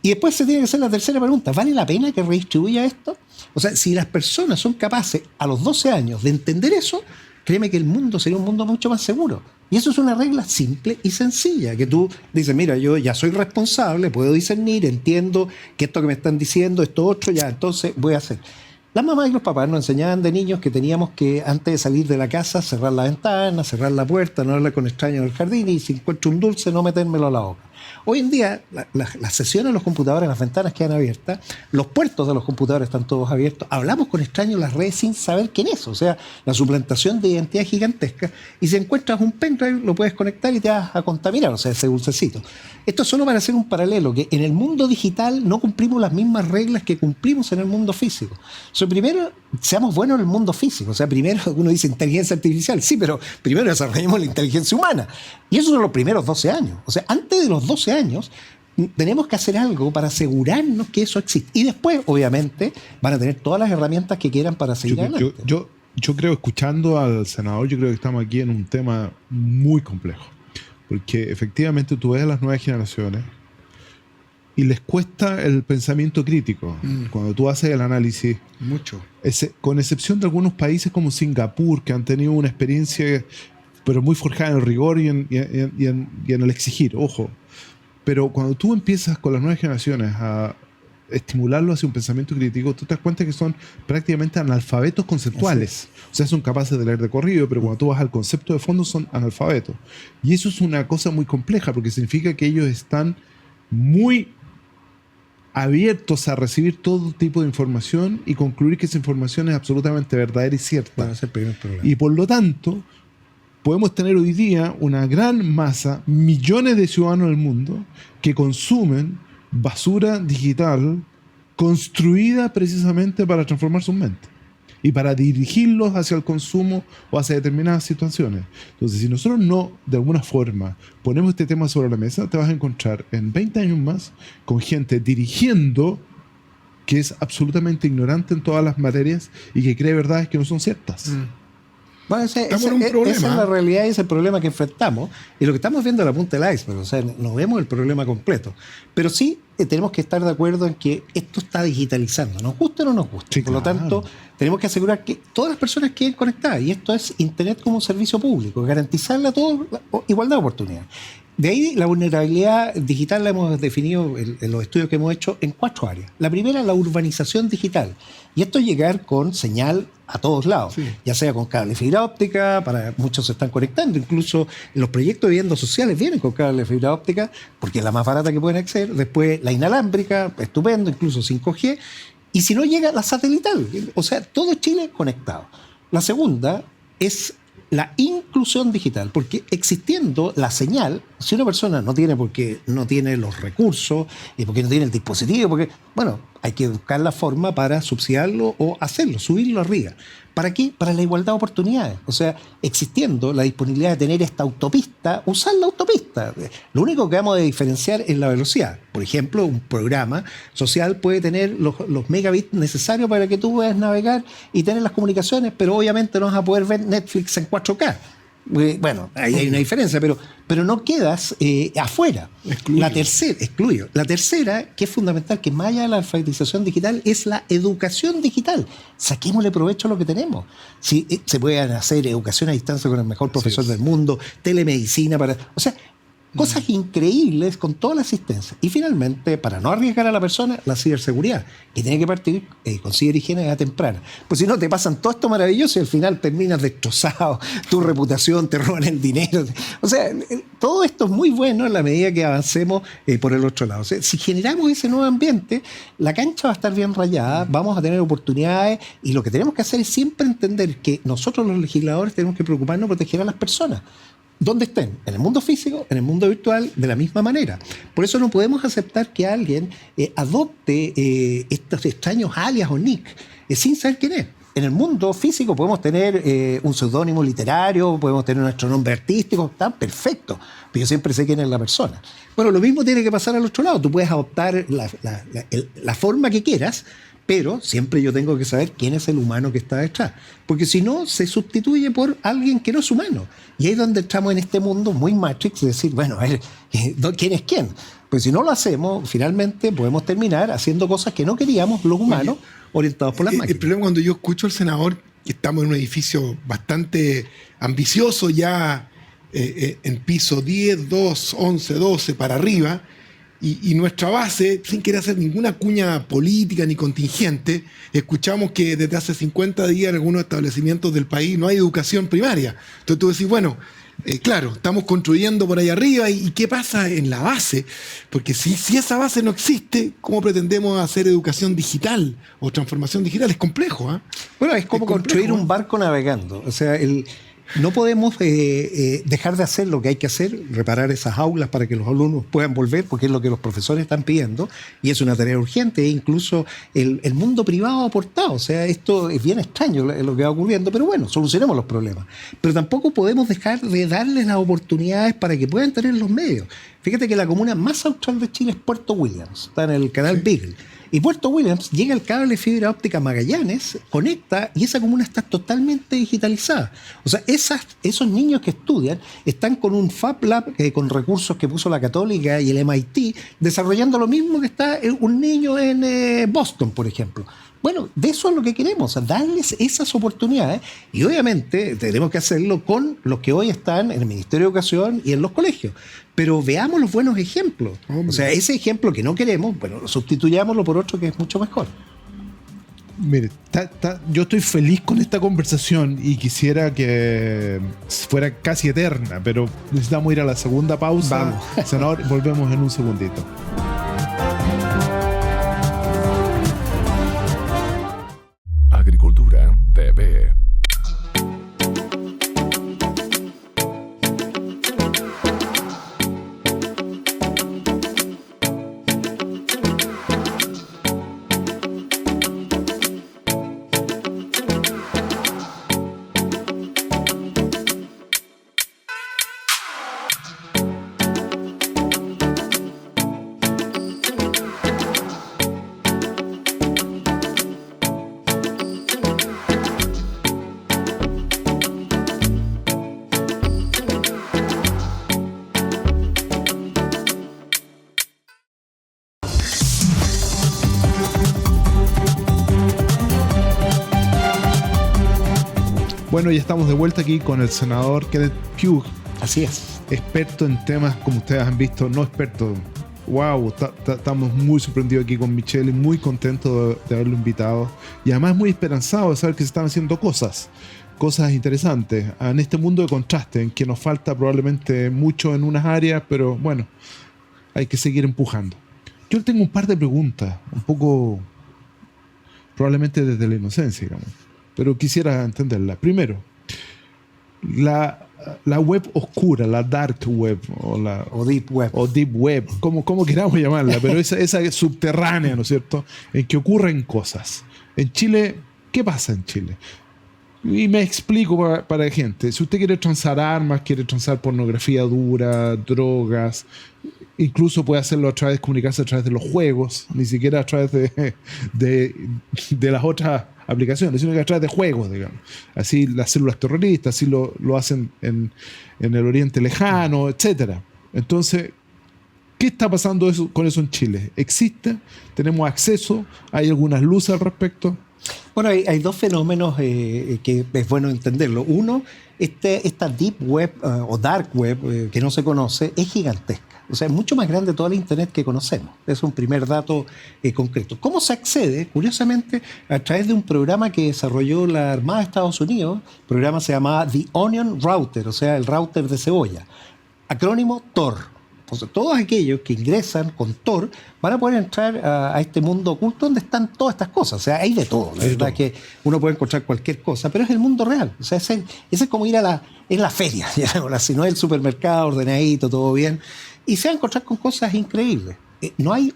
Y después se tiene que hacer la tercera pregunta, ¿vale la pena que redistribuya esto? O sea, si las personas son capaces a los 12 años de entender eso, créeme que el mundo sería un mundo mucho más seguro. Y eso es una regla simple y sencilla, que tú dices, mira, yo ya soy responsable, puedo discernir, entiendo que esto que me están diciendo, esto otro, ya, entonces voy a hacer. Las mamás y los papás nos enseñaban de niños que teníamos que, antes de salir de la casa, cerrar la ventana, cerrar la puerta, no hablar con extraños en el jardín y si encuentro un dulce, no metérmelo a la boca. Hoy en día, las sesiones de los computadores, las ventanas quedan abiertas, los puertos de los computadores están todos abiertos, hablamos con extraños en las redes sin saber quién es, o sea, la suplantación de identidad gigantesca, y si encuentras un pendrive, lo puedes conectar y te vas a contaminar, o sea, ese dulcecito. Esto es solo para hacer un paralelo, que en el mundo digital no cumplimos las mismas reglas que cumplimos en el mundo físico. O sea, primero, seamos buenos en el mundo físico, o sea, primero uno dice inteligencia artificial, sí, pero primero desarrollemos la inteligencia humana, y eso son los primeros 12 años, o sea, antes de los 12 años, tenemos que hacer algo para asegurarnos que eso existe. Y después, obviamente, van a tener todas las herramientas que quieran para seguir adelante.
Yo creo, escuchando al senador, yo creo que estamos aquí en un tema muy complejo. Porque efectivamente tú ves a las nuevas generaciones y les cuesta el pensamiento crítico. Cuando tú haces el análisis.
Mucho.
Con excepción de algunos países como Singapur, que han tenido una experiencia, pero muy forjada en el rigor y en el exigir. Ojo. Pero cuando tú empiezas con las nuevas generaciones a estimularlo hacia un pensamiento crítico, tú te das cuenta que son prácticamente analfabetos conceptuales. O sea, son capaces de leer de corrido, pero cuando tú vas al concepto de fondo son analfabetos. Y eso es una cosa muy compleja, porque significa que ellos están muy abiertos a recibir todo tipo de información y concluir que esa información es absolutamente verdadera y cierta.
Bueno, ese es el primer problema.
Y por lo tanto, podemos tener hoy día una gran masa, millones de ciudadanos del mundo, que consumen basura digital construida precisamente para transformar su mente y para dirigirlos hacia el consumo o hacia determinadas situaciones. Entonces, si nosotros no, de alguna forma, ponemos este tema sobre la mesa, te vas a encontrar en 20 años más con gente dirigiendo que es absolutamente ignorante en todas las materias y que cree verdades que no son ciertas.
Bueno,
Estamos en un problema.
esa es la realidad y ese es el problema que enfrentamos. Y lo que estamos viendo es la punta del iceberg, o sea, no vemos el problema completo. Pero sí tenemos que estar de acuerdo en que esto está digitalizando, nos guste o no nos guste.
Sí,
Por lo
claro.
tanto, tenemos que asegurar que todas las personas queden conectadas. Y esto es Internet como un servicio público, garantizarle a todos la igualdad de oportunidades. De ahí la vulnerabilidad digital la hemos definido en los estudios que hemos hecho en 4 áreas. La primera, la urbanización digital. Y esto es llegar con señal a todos lados, ya sea con cable de fibra óptica, para muchos se están conectando, incluso los proyectos de viviendas sociales vienen con cable de fibra óptica, porque es la más barata que pueden acceder. Después la inalámbrica, estupendo, incluso 5G. Y si no llega la satelital, o sea, todo Chile conectado. La segunda es la inclusión digital, porque existiendo la señal, si una persona no tiene porque no tiene los recursos, porque no tiene el dispositivo, porque, bueno, hay que buscar la forma para subsidiarlo o hacerlo, subirlo arriba. ¿Para qué? Para la igualdad de oportunidades. O sea, existiendo la disponibilidad de tener esta autopista, usar la autopista. Lo único que vamos a diferenciar es la velocidad. Por ejemplo, un programa social puede tener los megabits necesarios para que tú puedas navegar y tener las comunicaciones, pero obviamente no vas a poder ver Netflix en 4K. Bueno, ahí hay una diferencia, pero no quedas afuera. Excluido. La tercera, que es fundamental, que más allá de la alfabetización digital, es la educación digital. Saquémosle provecho a lo que tenemos. Si se pueden hacer educación a distancia con el mejor profesor del mundo, telemedicina, o sea, cosas increíbles con toda la asistencia. Y finalmente, para no arriesgar a la persona, la ciberseguridad, que tiene que partir con ciberhigiene a temprana. Pues si no, te pasan todo esto maravilloso y al final terminas destrozado, tu reputación, te roban el dinero. O sea, todo esto es muy bueno en la medida que avancemos por el otro lado. O sea, si generamos ese nuevo ambiente, la cancha va a estar bien rayada, vamos a tener oportunidades y lo que tenemos que hacer es siempre entender que nosotros los legisladores tenemos que preocuparnos de proteger a las personas. ¿Dónde estén? En el mundo físico, en el mundo virtual, de la misma manera. Por eso no podemos aceptar que alguien adopte estos extraños alias o nick sin saber quién es. En el mundo físico podemos tener un seudónimo literario, podemos tener nuestro nombre artístico, está perfecto, pero yo siempre sé quién es la persona. Bueno, lo mismo tiene que pasar al otro lado. Tú puedes adoptar la forma que quieras, pero siempre yo tengo que saber quién es el humano que está detrás. Porque si no, se sustituye por alguien que no es humano. Y ahí es donde entramos en este mundo muy Matrix, de decir, bueno, a ver, ¿quién es quién? Pues si no lo hacemos, finalmente podemos terminar haciendo cosas que no queríamos los humanos, orientados por las máquinas.
El problema cuando yo escucho al senador, que estamos en un edificio bastante ambicioso ya, en piso 10, 2, 11, 12 para arriba, y nuestra base, sin querer hacer ninguna cuña política ni contingente, escuchamos que desde hace 50 días en algunos establecimientos del país no hay educación primaria. Entonces tú decís, bueno, claro, estamos construyendo por ahí arriba, ¿y qué pasa en la base? Porque si esa base no existe, ¿cómo pretendemos hacer educación digital o transformación digital? Es complejo, ¿eh?
Bueno, es como construir un barco navegando. O sea, no podemos dejar de hacer lo que hay que hacer, reparar esas aulas para que los alumnos puedan volver, porque es lo que los profesores están pidiendo, y es una tarea urgente, e incluso el mundo privado ha aportado. O sea, esto es bien extraño lo que va ocurriendo, pero bueno, solucionemos los problemas. Pero tampoco podemos dejar de darles las oportunidades para que puedan tener los medios. Fíjate que la comuna más austral de Chile es Puerto Williams, está en el canal Beagle. Y Puerto Williams llega el cable de fibra óptica Magallanes, conecta y esa comuna está totalmente digitalizada. O sea, esos niños que estudian están con un Fab Lab con recursos que puso la Católica y el MIT, desarrollando lo mismo que está un niño en Boston, por ejemplo. Bueno, de eso es lo que queremos, darles esas oportunidades y obviamente tenemos que hacerlo con los que hoy están en el Ministerio de Educación y en los colegios. Pero veamos los buenos ejemplos. O sea, ese ejemplo que no queremos, bueno, sustituyámoslo por otro que es mucho mejor.
Mire, yo estoy feliz con esta conversación y quisiera que fuera casi eterna, pero necesitamos ir a la segunda pausa.
Vamos.
Senador, volvemos en un segundito.
Agricultura TV.
Bueno, ya estamos de vuelta aquí con el senador Kenneth Pugh.
Así es.
Experto en temas, como ustedes han visto, no experto. Wow, estamos muy sorprendidos aquí con Michelle y muy contentos de haberlo invitado. Y además muy esperanzados de saber que se están haciendo cosas interesantes en este mundo de contraste, en que nos falta probablemente mucho en unas áreas, pero bueno, hay que seguir empujando. Yo tengo un par de preguntas, un poco probablemente desde la inocencia, digamos, pero quisiera entenderla. Primero, la web oscura, la dark web
o deep web,
como queramos llamarla, pero esa subterránea, ¿no es cierto?, en que ocurren cosas. En Chile, ¿qué pasa en Chile? Y me explico para la gente. Si usted quiere transar armas, quiere transar pornografía dura, drogas, incluso puede hacerlo a través de comunicarse a través de los juegos, ni siquiera a través de las otras aplicaciones, sino que a través de juegos, digamos. Así las células terroristas, así lo hacen en el Oriente Lejano, etcétera. Entonces, ¿qué está pasando con eso en Chile? ¿Existe? ¿Tenemos acceso? ¿Hay algunas luces al respecto?
Bueno, hay dos fenómenos que es bueno entenderlo. Uno, esta deep web o dark web que no se conoce es gigantesca. O sea, es mucho más grande toda la Internet que conocemos. Es un primer dato concreto. ¿Cómo se accede? Curiosamente, a través de un programa que desarrolló la Armada de Estados Unidos. El programa se llamaba The Onion Router, o sea, el router de cebolla. Acrónimo TOR. Entonces, todos aquellos que ingresan con Tor van a poder entrar a este mundo oculto donde están todas estas cosas. O sea, hay de todo. La verdad es que uno puede encontrar cualquier cosa, pero es el mundo real. O sea, ese es como ir a la feria, si no es el supermercado, ordenadito, todo bien. Y se va a encontrar con cosas increíbles. No hay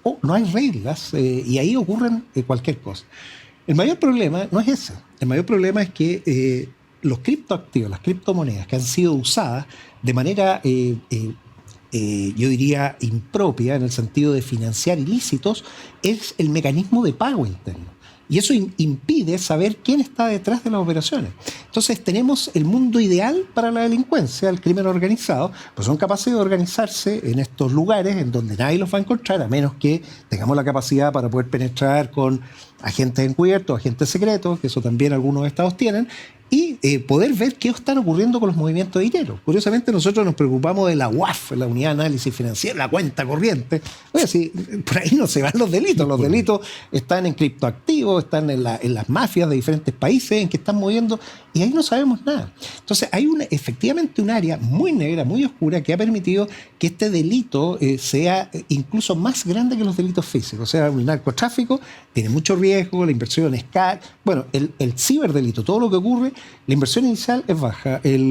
reglas y ahí ocurren cualquier cosa. El mayor problema no es ese. El mayor problema es que los criptoactivos, las criptomonedas que han sido usadas de manera... yo diría impropia en el sentido de financiar ilícitos, es el mecanismo de pago interno. Y eso impide saber quién está detrás de las operaciones. Entonces tenemos el mundo ideal para la delincuencia, el crimen organizado, pues son capaces de organizarse en estos lugares en donde nadie los va a encontrar, a menos que tengamos la capacidad para poder penetrar con agentes encubiertos, agentes secretos, que eso también algunos estados tienen, y poder ver qué están ocurriendo con los movimientos de dinero. Curiosamente, nosotros nos preocupamos de la UAF, la Unidad de Análisis Financiero, la cuenta corriente. Oye, sí, por ahí no se van los delitos. Los delitos están en criptoactivos, están en las mafias de diferentes países en que están moviendo, y ahí no sabemos nada. Entonces, hay efectivamente un área muy negra, muy oscura, que ha permitido que este delito sea incluso más grande que los delitos físicos. O sea, el narcotráfico tiene mucho riesgo, la inversión es cara. Bueno, el ciberdelito, todo lo que ocurre, la inversión inicial es baja, el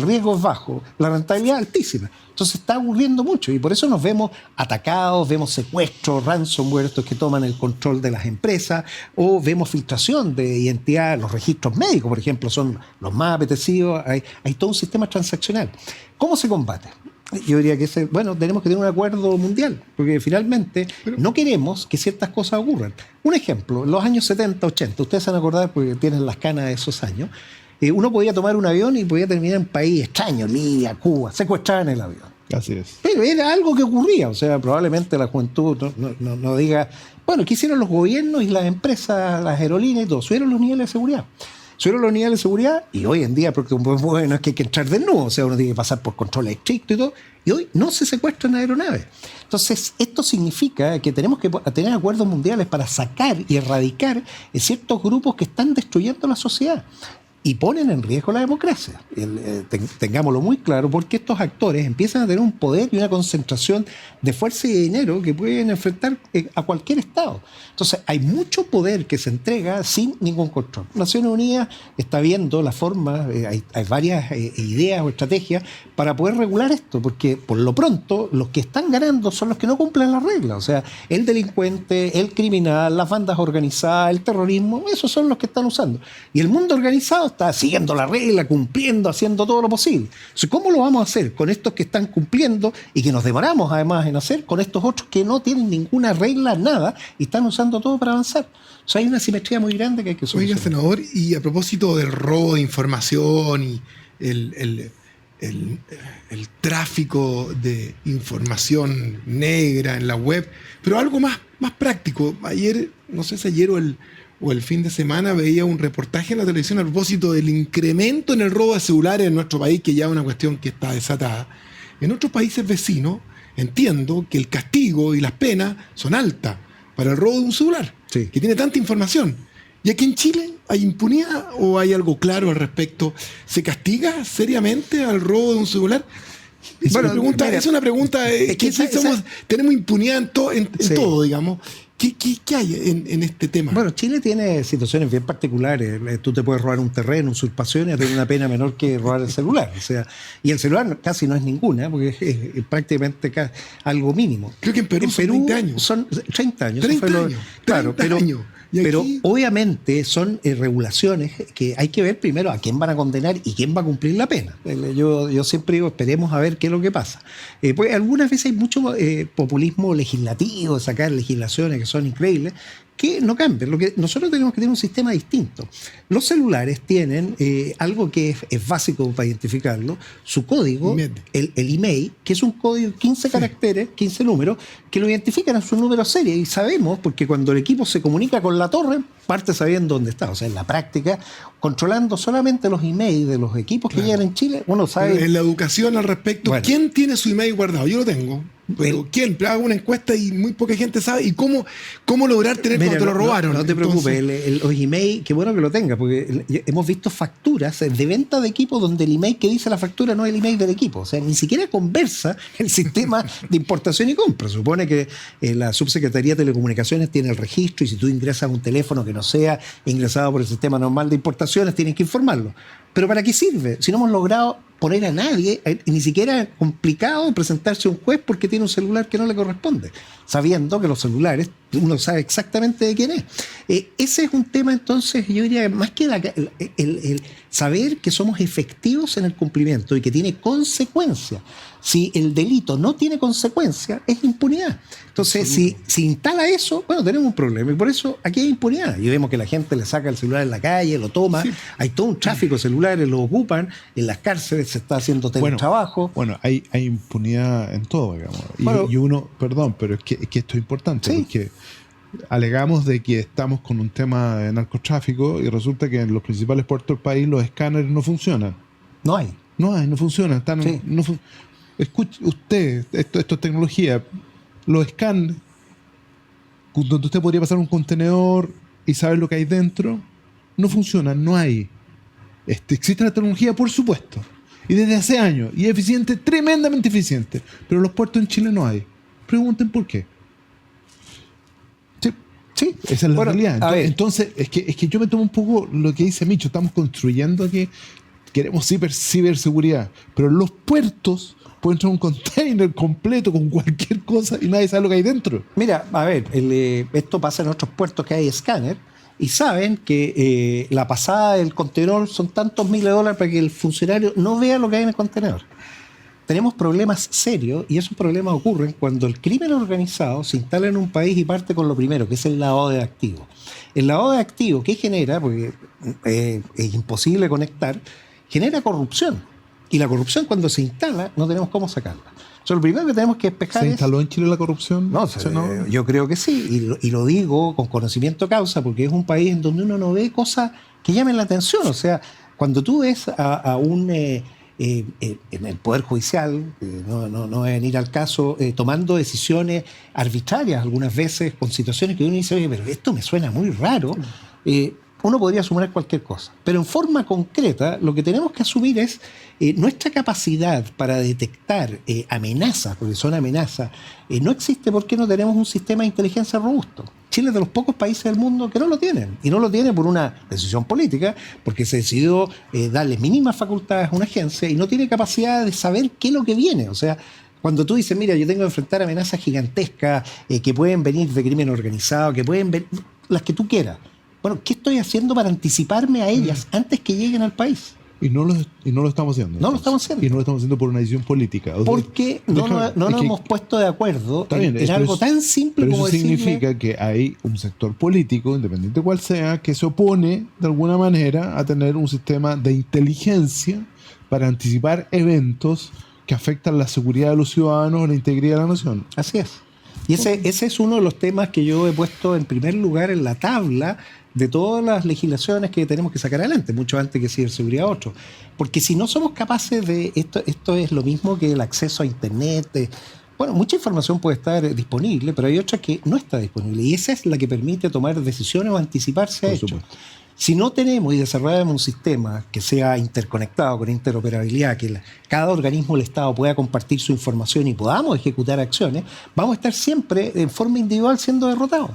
riesgo es bajo, la rentabilidad altísima. Entonces está ocurriendo mucho y por eso nos vemos atacados, vemos secuestros, ransomware, estos que toman el control de las empresas, o vemos filtración de identidad. Los registros médicos, por ejemplo, son los más apetecidos. Hay todo un sistema transaccional. ¿Cómo se combate? Yo diría que tenemos que tener un acuerdo mundial, porque finalmente no queremos que ciertas cosas ocurran. Un ejemplo, en los años 70, 80, ustedes se van a acordar porque tienen las canas de esos años, uno podía tomar un avión y podía terminar en un país extraño, Libia, Cuba, secuestraban el avión.
Así es.
Pero era algo que ocurría, o sea, probablemente la juventud no diga, bueno, ¿qué hicieron los gobiernos y las empresas, las aerolíneas y todo? Subieron los niveles de seguridad. Subieron los niveles de seguridad y hoy en día, porque bueno, es que hay que entrar desnudo, o sea, uno tiene que pasar por controles estrictos y todo, y hoy no se secuestran aeronaves. Entonces, esto significa que tenemos que tener acuerdos mundiales para sacar y erradicar ciertos grupos que están destruyendo la sociedad y ponen en riesgo la democracia. Tengámoslo muy claro, porque estos actores empiezan a tener un poder y una concentración de fuerza y de dinero que pueden enfrentar a cualquier Estado. Entonces, hay mucho poder que se entrega sin ningún control. Naciones Unidas está viendo la forma, hay varias ideas o estrategias para poder regular esto, porque por lo pronto los que están ganando son los que no cumplen las reglas. O sea, el delincuente, el criminal, las bandas organizadas, el terrorismo, esos son los que están usando. Y el mundo organizado está siguiendo la regla, cumpliendo, haciendo todo lo posible. Entonces, ¿cómo lo vamos a hacer con estos que están cumpliendo y que nos demoramos además en hacer, con estos otros que no tienen ninguna regla, nada, y están usando todo para avanzar? O sea, hay una simetría muy grande que hay que solucionar.
Oiga, senador, y a propósito del robo de información y el tráfico de información negra en la web, pero algo más práctico. Ayer, no sé si ayer o o el fin de semana veía un reportaje en la televisión a propósito del incremento en el robo de celulares en nuestro país, que ya es una cuestión que está desatada. En otros países vecinos entiendo que el castigo y las penas son altas para el robo de un celular,
Sí.
que tiene tanta información. ¿Y aquí en Chile hay impunidad o hay algo claro al respecto? ¿Se castiga seriamente al robo de un celular? Es
Bueno,
una pregunta,
mira,
es una pregunta
es que
tenemos impunidad en
Sí.
todo, digamos. ¿Qué hay en este tema?
Bueno, Chile tiene situaciones bien particulares. Tú te puedes robar un terreno, usurpación, y tener una pena menor que robar el celular. O sea, y el celular casi no es ninguna, porque es prácticamente algo mínimo.
Creo que en Perú son 20 años.
Son 30 años.
30
eso fue
años.
Claro,
30 años. Y aquí-
pero obviamente son regulaciones que hay que ver primero a quién van a condenar y quién va a cumplir la pena. Yo siempre digo, esperemos a ver qué es lo que pasa. Pues algunas veces hay mucho populismo legislativo, sacar legislaciones que son increíbles, que no cambian. Lo que nosotros tenemos que tener un sistema distinto. Los celulares tienen algo que es básico para identificarlo, su código, el email, que es un código de 15 caracteres, 15 números, que lo identifican a su número serie. Y sabemos, porque cuando el equipo se comunica con la torre, parte sabiendo dónde está. O sea, en la práctica, controlando solamente los emails de los equipos que llegan en Chile, uno sabe...
En la educación al respecto,
Bueno.
¿quién tiene su email guardado? Yo lo tengo. Pero ¿quién? Hago una encuesta y muy poca gente sabe. ¿Y cómo lograr tener
Mira,
cuando te lo robaron?
No te preocupes,
Entonces,
los emails, qué bueno que lo tenga, porque hemos visto facturas de venta de equipo donde el email que dice la factura no es el email del equipo. O sea, ni siquiera conversa el sistema de importación y compra. Supone que la Subsecretaría de Telecomunicaciones tiene el registro y si tú ingresas un teléfono que no sea ingresado por el sistema normal de importaciones, tienes que informarlo. ¿Pero para qué sirve? Si no hemos logrado poner a nadie, ni siquiera es complicado presentarse a un juez porque tiene un celular que no le corresponde, sabiendo que los celulares, uno sabe exactamente de quién es. Ese es un tema, entonces, yo diría, más que el saber que somos efectivos en el cumplimiento y que tiene consecuencias. Si el delito no tiene consecuencias, es impunidad. Entonces, si instala eso, bueno, tenemos un problema. Y por eso aquí hay impunidad. Y vemos que la gente le saca el celular en la calle, lo toma. Sí. Hay todo un tráfico de celulares, lo ocupan. En las cárceles se está haciendo teletrabajo.
Bueno, hay impunidad en todo, digamos. Y uno, perdón, pero es que esto es importante. Sí. Porque alegamos de que estamos con un tema de narcotráfico y resulta que en los principales puertos del país los escáneres no funcionan.
No
funcionan. Escuche usted, esto es tecnología. Los scans, donde usted podría pasar un contenedor y saber lo que hay dentro, no funcionan, no hay. Existe la tecnología, por supuesto, y desde hace años, y es eficiente, tremendamente eficiente, pero los puertos en Chile no hay. Pregunten por qué. Sí, esa es la realidad. Entonces, es que yo me tomo un poco lo que dice Micho, estamos construyendo que queremos ciberseguridad, pero los puertos puede entrar un container completo con cualquier cosa y nadie sabe lo que hay dentro.
Mira, a ver, esto pasa en otros puertos que hay escáner y saben que la pasada del contenedor son tantos miles de dólares para que el funcionario no vea lo que hay en el contenedor. Tenemos problemas serios y esos problemas ocurren cuando el crimen organizado se instala en un país y parte con lo primero, que es el lavado de activos. El lavado de activos, ¿qué genera? Porque es imposible conectar, genera corrupción. Y la corrupción, cuando se instala, no tenemos cómo sacarla. O sea, lo primero que tenemos que despejar
¿Se instaló en Chile la corrupción?
No, yo creo que sí. Y lo digo con conocimiento de causa, porque es un país en donde uno no ve cosas que llamen la atención. O sea, cuando tú ves a un... en el Poder Judicial, no voy a venir al caso, tomando decisiones arbitrarias algunas veces, con situaciones que uno dice, oye, pero esto me suena muy raro. Uno podría asumir cualquier cosa, pero en forma concreta lo que tenemos que asumir es nuestra capacidad para detectar amenazas, porque son amenazas, no existe porque no tenemos un sistema de inteligencia robusto. Chile es de los pocos países del mundo que no lo tienen, y no lo tiene por una decisión política, porque se decidió darle mínimas facultades a una agencia y no tiene capacidad de saber qué es lo que viene. O sea, cuando tú dices, mira, yo tengo que enfrentar amenazas gigantescas que pueden venir de crimen organizado, que pueden venir, las que tú quieras. Bueno, ¿qué estoy haciendo para anticiparme a ellas antes que lleguen al país?
Y no lo estamos haciendo.
No lo estamos haciendo.
Y no lo estamos haciendo por una decisión política. O sea,
porque no nos hemos puesto de acuerdo en algo tan simple como
decirle... Pero eso significa que hay un sector político, independiente cual sea, que se opone de alguna manera a tener un sistema de inteligencia para anticipar eventos que afectan la seguridad de los ciudadanos o la integridad de la nación.
Así es. Y ese es uno de los temas que yo he puesto en primer lugar en la tabla de todas las legislaciones que tenemos que sacar adelante, mucho antes que ciberseguridad otro. Porque si no somos capaces de... Esto es lo mismo que el acceso a Internet. Bueno, mucha información puede estar disponible, pero hay otra que no está disponible. Y esa es la que permite tomar decisiones o anticiparse a hechos. Si no tenemos y desarrollamos un sistema que sea interconectado con interoperabilidad, que cada organismo del Estado pueda compartir su información y podamos ejecutar acciones, vamos a estar siempre en forma individual siendo derrotados.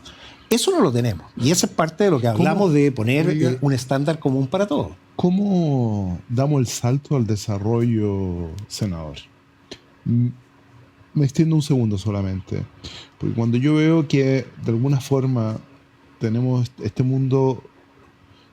Eso no lo tenemos. Y esa es parte de lo que hablamos de poner un estándar común para todos.
¿Cómo damos el salto al desarrollo, senador? Me extiendo un segundo solamente. Porque cuando yo veo que de alguna forma tenemos este mundo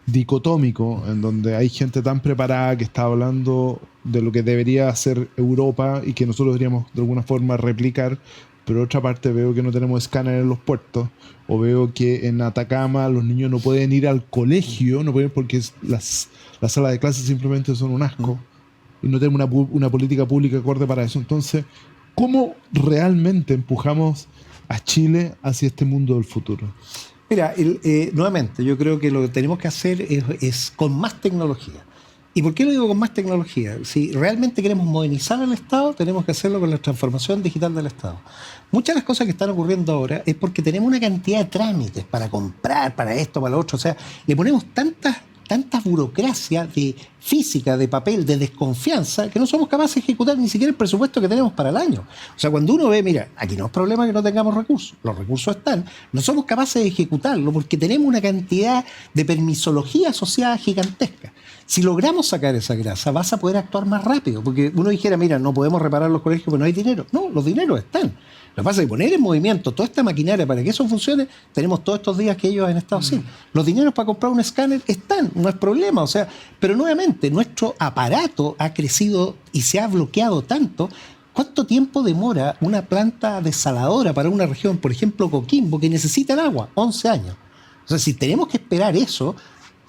dicotómico en donde hay gente tan preparada que está hablando de lo que debería hacer Europa y que nosotros deberíamos de alguna forma replicar, pero por otra parte veo que no tenemos escáner en los puertos, o veo que en Atacama los niños no pueden ir al colegio, no pueden porque las salas de clases simplemente son un asco y no tenemos una política pública acorde para eso. Entonces, ¿cómo realmente empujamos a Chile hacia este mundo del futuro?
Mira, nuevamente, yo creo que lo que tenemos que hacer es con más tecnología. ¿Y por qué lo digo con más tecnología? Si realmente queremos modernizar el Estado, tenemos que hacerlo con la transformación digital del Estado. Muchas de las cosas que están ocurriendo ahora es porque tenemos una cantidad de trámites para comprar, para esto, para lo otro. O sea, le ponemos tanta burocracia de física, de papel, de desconfianza, que no somos capaces de ejecutar ni siquiera el presupuesto que tenemos para el año. O sea, cuando uno ve, mira, aquí no es problema que no tengamos recursos, los recursos están, no somos capaces de ejecutarlo porque tenemos una cantidad de permisología asociada gigantesca. Si logramos sacar esa grasa, vas a poder actuar más rápido, porque uno dijera, mira, no podemos reparar los colegios porque no hay dinero. No, los dineros están. Lo que pasa es que poner en movimiento toda esta maquinaria para que eso funcione, tenemos todos estos días que ellos han estado así. Los dineros para comprar un escáner están, no es problema. O sea, pero nuevamente, nuestro aparato ha crecido y se ha bloqueado tanto. ¿Cuánto tiempo demora una planta desaladora para una región, por ejemplo, Coquimbo, que necesita el agua? 11 años. O sea, si tenemos que esperar eso,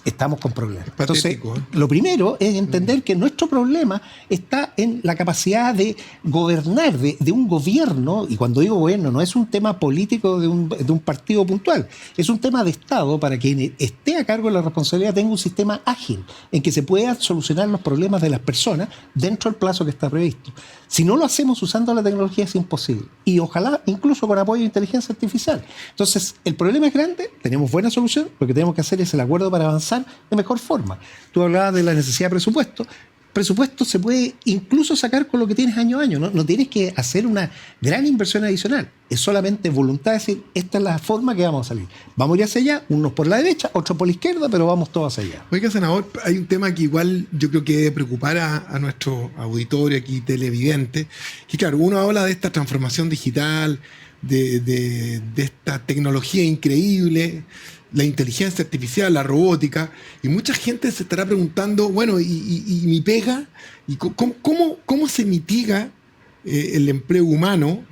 estamos con problemas.
Patético,
Entonces, lo primero es entender que nuestro problema está en la capacidad de gobernar, de un gobierno, y cuando digo gobierno no es un tema político de un partido puntual, es un tema de Estado para quien esté a cargo de la responsabilidad tenga un sistema ágil en que se puedan solucionar los problemas de las personas dentro del plazo que está previsto. Si no lo hacemos usando la tecnología es imposible. Y ojalá incluso con apoyo de inteligencia artificial. Entonces, el problema es grande, tenemos buena solución, lo que tenemos que hacer es el acuerdo para avanzar de mejor forma. Tú hablabas de la necesidad de presupuesto. Presupuesto se puede incluso sacar con lo que tienes año a año. No tienes que hacer una gran inversión adicional. Es solamente voluntad de decir, esta es la forma que vamos a salir. Vamos a ir hacia allá, unos por la derecha, otros por la izquierda, pero vamos todos hacia allá.
Oiga, senador, hay un tema que igual yo creo que debe preocupar a nuestro auditorio aquí televidente, que claro, uno habla de esta transformación digital, de esta tecnología increíble, la inteligencia artificial, la robótica, y mucha gente se estará preguntando, bueno, ¿y mi pega? ¿Y cómo se mitiga el empleo humano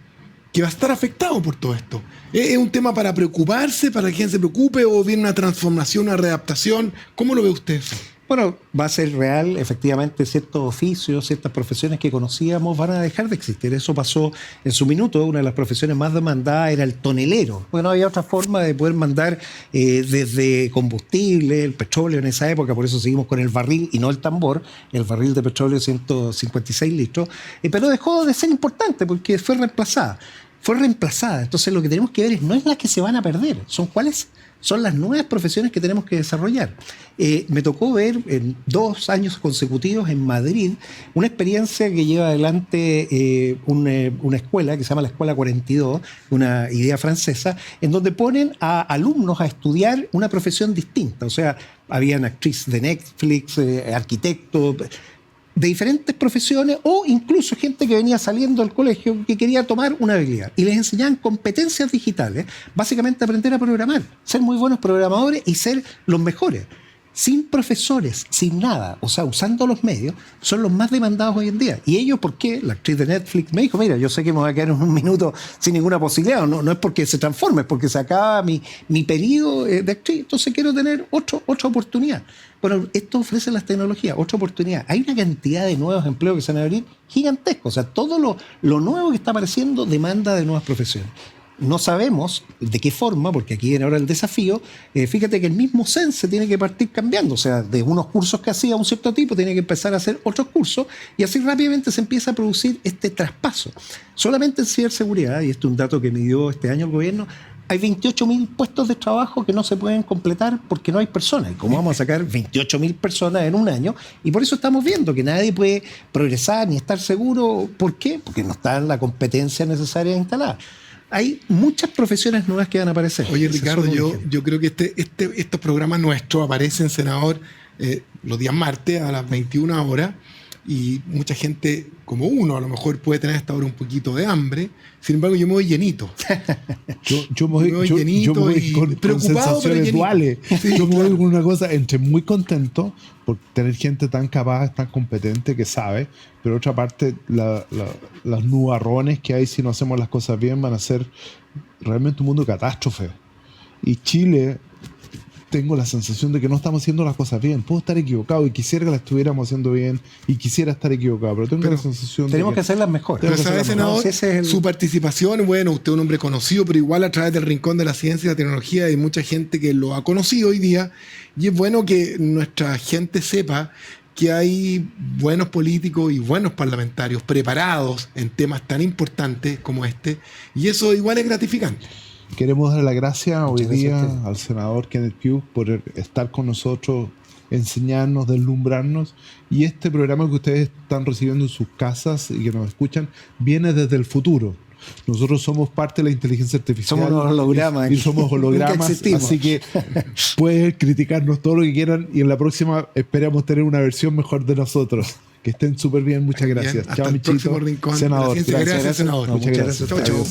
que va a estar afectado por todo esto? ¿Es un tema para preocuparse, para que quien se preocupe, o viene una transformación, una readaptación? ¿Cómo lo ve usted?
Bueno, va a ser real, efectivamente, ciertos oficios, ciertas profesiones que conocíamos van a dejar de existir. Eso pasó en su minuto. Una de las profesiones más demandadas era el tonelero, porque no había otra forma de poder mandar desde combustible, el petróleo en esa época, por eso seguimos con el barril y no el tambor, el barril de petróleo 156 litros, pero dejó de ser importante porque fue reemplazada. Entonces lo que tenemos que ver no es las que se van a perder, son cuáles son las nuevas profesiones que tenemos que desarrollar. Me tocó ver en 2 años consecutivos en Madrid una experiencia que lleva adelante una escuela que se llama la Escuela 42, una idea francesa, en donde ponen a alumnos a estudiar una profesión distinta. O sea, habían actriz de Netflix, arquitectos, de diferentes profesiones, o incluso gente que venía saliendo del colegio que quería tomar una habilidad. Y les enseñaban competencias digitales, básicamente aprender a programar, ser muy buenos programadores y ser los mejores. Sin profesores, sin nada, o sea, usando los medios, son los más demandados hoy en día. ¿Y ellos por qué? La actriz de Netflix me dijo, mira, yo sé que me voy a quedar en un minuto sin ninguna posibilidad, no es porque se transforme, es porque se acaba mi periodo de actriz, entonces quiero tener otra oportunidad. Bueno, esto ofrece las tecnologías, otra oportunidad. Hay una cantidad de nuevos empleos que se van a abrir gigantescos, o sea, todo lo nuevo que está apareciendo demanda de nuevas profesiones. no sabemos de qué forma, porque aquí viene ahora el desafío. Fíjate que el mismo CENSE tiene que partir cambiando, o sea, de unos cursos que hacía un cierto tipo, tiene que empezar a hacer otros cursos, y así rápidamente se empieza a producir este traspaso. Solamente en ciberseguridad, y este es un dato que midió este año el gobierno, hay 28.000 puestos de trabajo que no se pueden completar porque no hay personas. ¿Y cómo vamos a sacar 28.000 personas en un año? Y por eso estamos viendo que nadie puede progresar ni estar seguro. ¿Por qué? Porque no está la competencia necesaria instalada. Hay muchas profesiones nuevas que van a aparecer.
Oye, Ricardo, yo creo que estos programas nuestros aparecen, senador, los días martes a las 21 horas, y mucha gente, como uno, a lo mejor puede tener hasta ahora un poquito de hambre. Sin embargo, yo me voy llenito.
Yo me voy con sensaciones duales. Sí, yo me voy con una cosa entre muy contento por tener gente tan capaz, tan competente que sabe, pero otra parte, las nubarrones que hay si no hacemos las cosas bien van a ser realmente un mundo de catástrofe. Y Chile, tengo la sensación de que no estamos haciendo las cosas bien. Puedo estar equivocado y quisiera que las estuviéramos haciendo bien y quisiera estar equivocado, pero tengo la sensación
tenemos que hacerlas mejor.
Pero sabe, senador, su participación, bueno, usted es un hombre conocido, pero igual a través del Rincón de la Ciencia y la Tecnología hay mucha gente que lo ha conocido hoy día, y es bueno que nuestra gente sepa que hay buenos políticos y buenos parlamentarios preparados en temas tan importantes como este, y eso igual es gratificante.
Queremos darle las gracias hoy día al senador Kenneth Pugh por estar con nosotros, enseñarnos, deslumbrarnos. Y este programa que ustedes están recibiendo en sus casas y que nos escuchan, viene desde el futuro. Nosotros somos parte de la inteligencia artificial.
Somos hologramas.
Y somos hologramas. Así que pueden criticarnos todo lo que quieran y en la próxima esperamos tener una versión mejor de nosotros. Que estén súper bien. Muchas gracias.
Chao, Michito.
Senador.
Gracias, senador.
Muchas gracias.
Chao, chao.